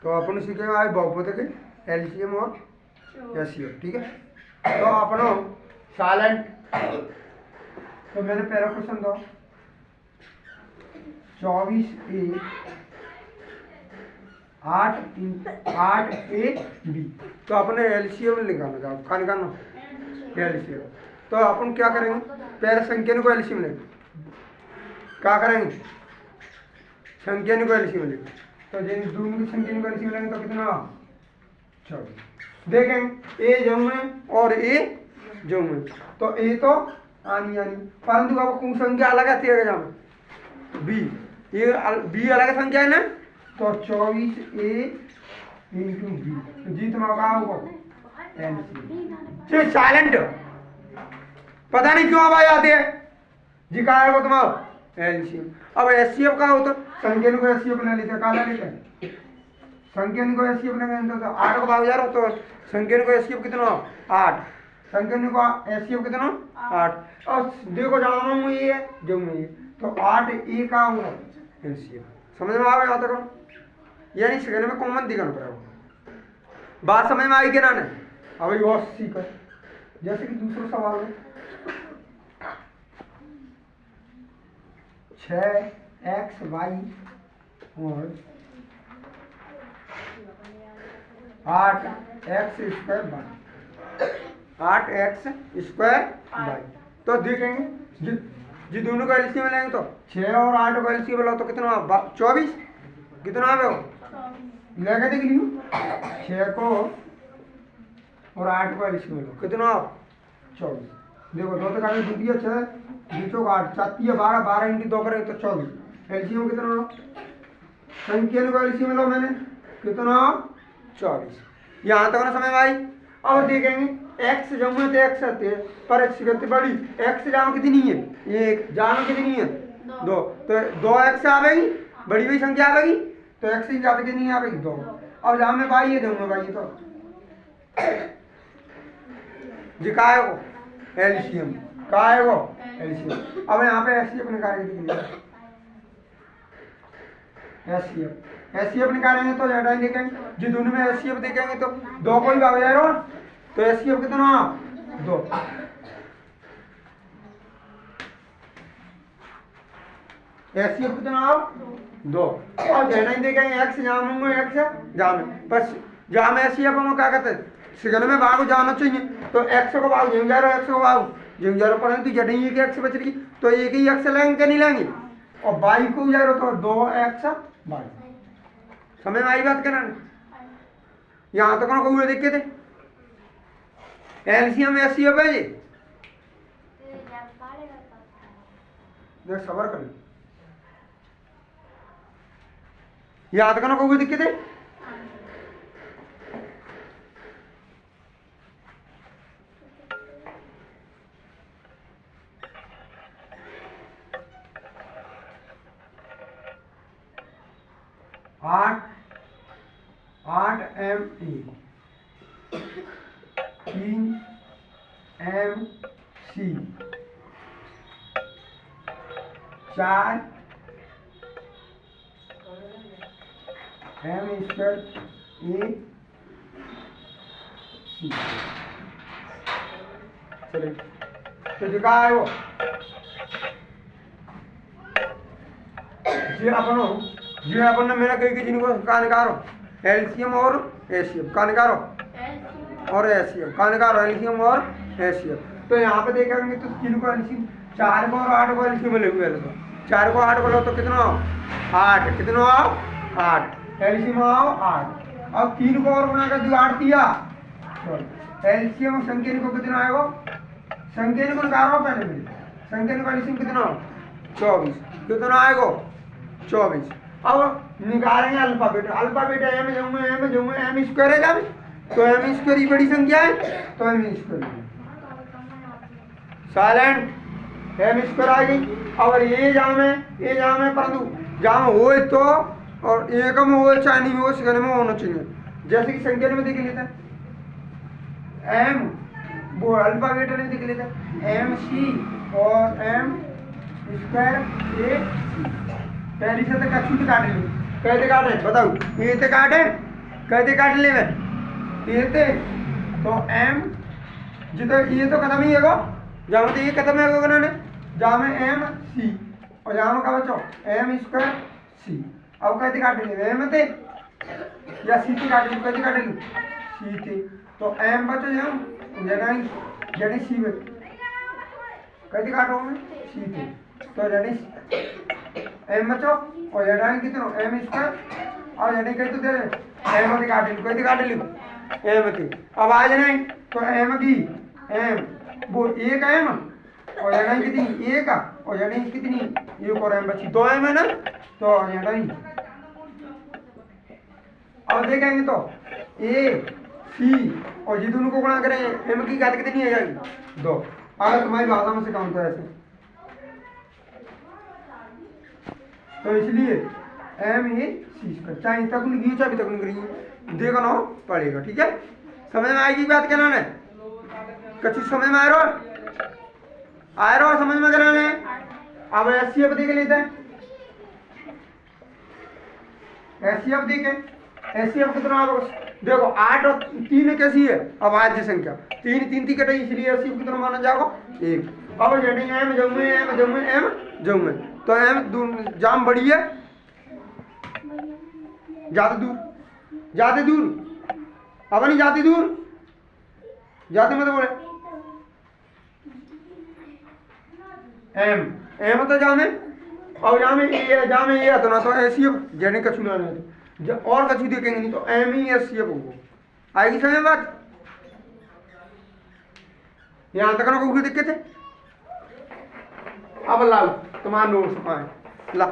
तो अपन सीखेंगे आज बहुपद के एलसीएम और एचसीएफ। ठीक है, तो अपनो साइलेंट। तो मैंने पहला क्वेश्चन दो 24A 8A B। तो अपने एलसीएम निकालना था, कहाँ निकालना एलसीएम। तो अपन क्या करेंगे, पहले संख्या को एलसीएम लेंगे। क्या करेंगे, संख्या को एलसीएम लेंगे। तो जिन दोनों की संख्या को एलसीएम लेंगे तो कितना 24। देखेंगे ए जम में और ए जम में, तो ए तो आनी आनी, परंतु अब कौन संख्या अलग आती है जहाँ बी, ये बी अलग संख्या है ना। तो 24A इंटू बी, तो जी तुम्हारा होगा एलसीएम। साइलेंट, पता नहीं क्यों आवाज आती है जी, कहा है वो तुम्हारा एलसीएम। अब एचसीएफ का होता, संख्या को एचसीएफ ले लेते, कहा लेते हैं संख्या को एचसीएफ लेंगे तो 8 को भाग जा रहा, तो संख्या को एचसीएफ कितना 8, संख्या को एचसीएफ कितना 8। और देखो जाना हूँ ये जो मैं, तो 8A का होगा एचसीएफ। समझ में आ गया तक, यानी सेकंड में कॉमन दिखाना पड़ेगा। बात समझ में आई कि ना। अब ये और सीखो, जैसे कि दूसरा सवाल है 6XY और 8X² 8X² तो देखेंगे जी दोनों को एलसीएम लेंगे तो 6 और 8 को एलसीएम लो तो कितना 24, कितना आ गया लेके देख लियो। 6 को और 8 को एलसीएम लो कितना 24। देखो दो तो काफी दूधिया 6 बीचों का 8 7 12 12 इंटू 2 करें तो 24। एलसीएम कितना संख्या को एलसीएम लो मैंने कितना 24। यहाँ तक ना समय भाई। अब देखेंगे x जमा तो x आते हैं, पर x कितनी बड़ी, x जाम कितनी है 1, जाम कितनी है 2, तो 2x आवेगी, बड़ी बड़ी संख्या आवेगी, तो x की जाते कितनी आवेगी 2। अब जाम में भाई ये जमा भाई तो जी का है वो एलसीएम, का है वो एलसीएम। अब यहाँ पे एचसीएफ निकालेंगे, एचसीएफ निकालेंगे तो ज्यादा ही देखेंगे जी, दोनों में एचसीएफ देखेंगे तो 2 को ही भाग जाएगा, तो एचसीएफ कितना 2। एचसीएफ कितना 2। और ज्यादा ही देखेंगे एक्स जाम में एक्स जाम में, बस जाम एचसीएफ हम क्या कहते हैं सेकंड में भाग जाना चाहिए, तो एक्स को भाग जिम जा रहा है, एक्स को भाग जिम जा रहा, परंतु ज्यादा ही एक एक्स बच रही तो एक ही एक्स लेंगे कि नहीं लेंगे, और बाई को जा रहा तो 2x बाई। समझ में आई बात करना। यहाँ तक तो कौन देखे थे एलसीएम एचसीएफ है जी, देख सबर कर। यहाँ तक कौन देखे थे आठ 8ME 3MC 4 M² AC। चलिए तो जो कहा है वो जी अपन ने मेरा कही कि जिनको का निकालो एलसीएम और एचसीएफ का निकालो और एचसीएफ का निकालो एलसीएम और एचसीएफ। तो यहाँ पे देखेंगे तो 3 को एलसीएम 4 को और 8 को एलसीएम ले हुए तो 4 को 8 को लो तो कितना 8, कितना 8 एलसीएम आओ 8। अब 3 को और बना कर जो 8 दिया एलसीएम संख्या को कितना आएगा, संख्या को निकालो पहले मेरे, संख्या को एलसीएम कितना 24, कितना आएगा 24। अब निकालेंगे अल्फाबेट, अल्फाबेट एम स्क्वायर है जब, तो एम स्क्वायर ही बड़ी संख्या है तो M square silent M square आ गई। और ये जाम है परंतु जाम हो तो और एक में हो चाहे नहीं हो सेकंड में होना चाहिए। जैसे कि संख्या में देख लेते हैं एम, वो अल्फाबेट में देख लेते हैं एम सी और एम स्क्वायर ए। पहली से तक छूट काटे कैसे काटे बताओ, ये से काटे कहते काट ले में ये थे तो एम जितो ये तो खत्म ही है गो जहाँ तो ये खत्म है गो ने जहाँ में एम सी और जहाँ में का बचो एम स्क्वायर सी अब कहते काट ले एम थे या सी थे काट ली कहते काट लूँ सी थे तो एम बचो जहाँ यानी सी में कहते काटो में सी थे तो यानी एम बचो और यानी कितना एम स्क्वायर और यानी कहते दे एम थे काट लूँ कहते काट लूँ एम थे अब आ जाए तो एम की एम वो एक एम और यानी कितनी एक और यानी कितनी एक और एम बची दो एम है ना तो यानी अब देखेंगे तो ए सी और ये दोनों को गुणा करें एम की घात कितनी आ जाएगी दो अगर तुम्हारी भाषा में से काउंट तो ऐसे तो इसलिए एम ए सी चाहे तक लिखिए चाहे तक लिखिए देखो ना पड़ेगा ठीक है समझ में आएगी बात क्या ना कच्ची समझ में आ रहा समझ में कराने अब एससीएफ देख लेते हैं एससीएफ देखें एससीएफ कितना देखो 8 और 3 कैसी है अब आज संख्या 3 3 थी कटे इसलिए एससीएफ कितना माना जाएगा 1 अब जड़ी एम जमुए तो एम जाम बड़ी है जाते दूर अब नहीं जाती दूर जाते मत बोले एम तो जामे और जामे ये तो ना तो ऐसी जने कछु ना नहीं और कछु देखेंगे नहीं तो एम ही ऐसी होगा आएगी समझ बात यहाँ तक ना कोई दिक्कत है अब लाओ तुम्हारा नोट्स आए ला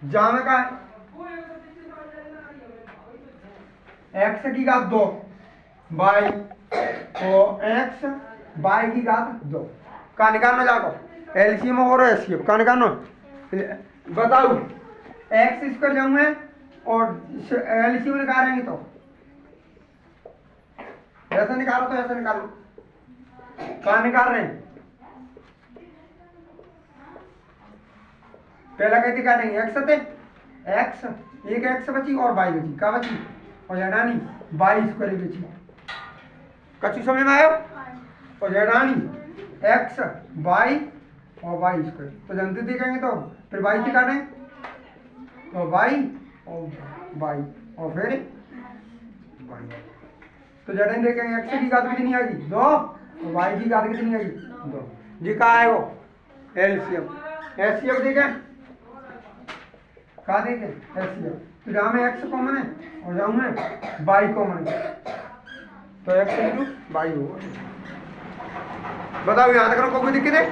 जामे का है एक्स की घात 2 बाई और एक्स बाई की घात 2 का निकालना जाको एलसीएम और एससीएफ का निकालना बताओ एक्स स्क्वायर जाऊंगे और एलसीएम निकालेंगे तो ऐसा निकालो तो ऐसा निकालो का निकाल रहे हैं पहला कहती काटेंगे एक्स थे एक्स एक एक्स बची और बाई बची का बची और जड़ानी 22 करे बची कच्ची समय में आयो और जड़ानी एक्स बाई और 22 करे तो जानते देखेंगे तो फिर 22 से काटें तो 22 और 22 और फिर 22 तो जड़ें देखेंगे एक्स की घात कितनी आ गई 2 और वाई की घात कितनी आ गई 2 जी का है वो एलसीएम एलसीएम देखें का देखें एलसीएम तो जहाँ में एक्स कॉमन है और जहाँ में बाई कॉमन है तो एक्स इंटू बाई होगा बताओ यहाँ तक कोई दिक्कत है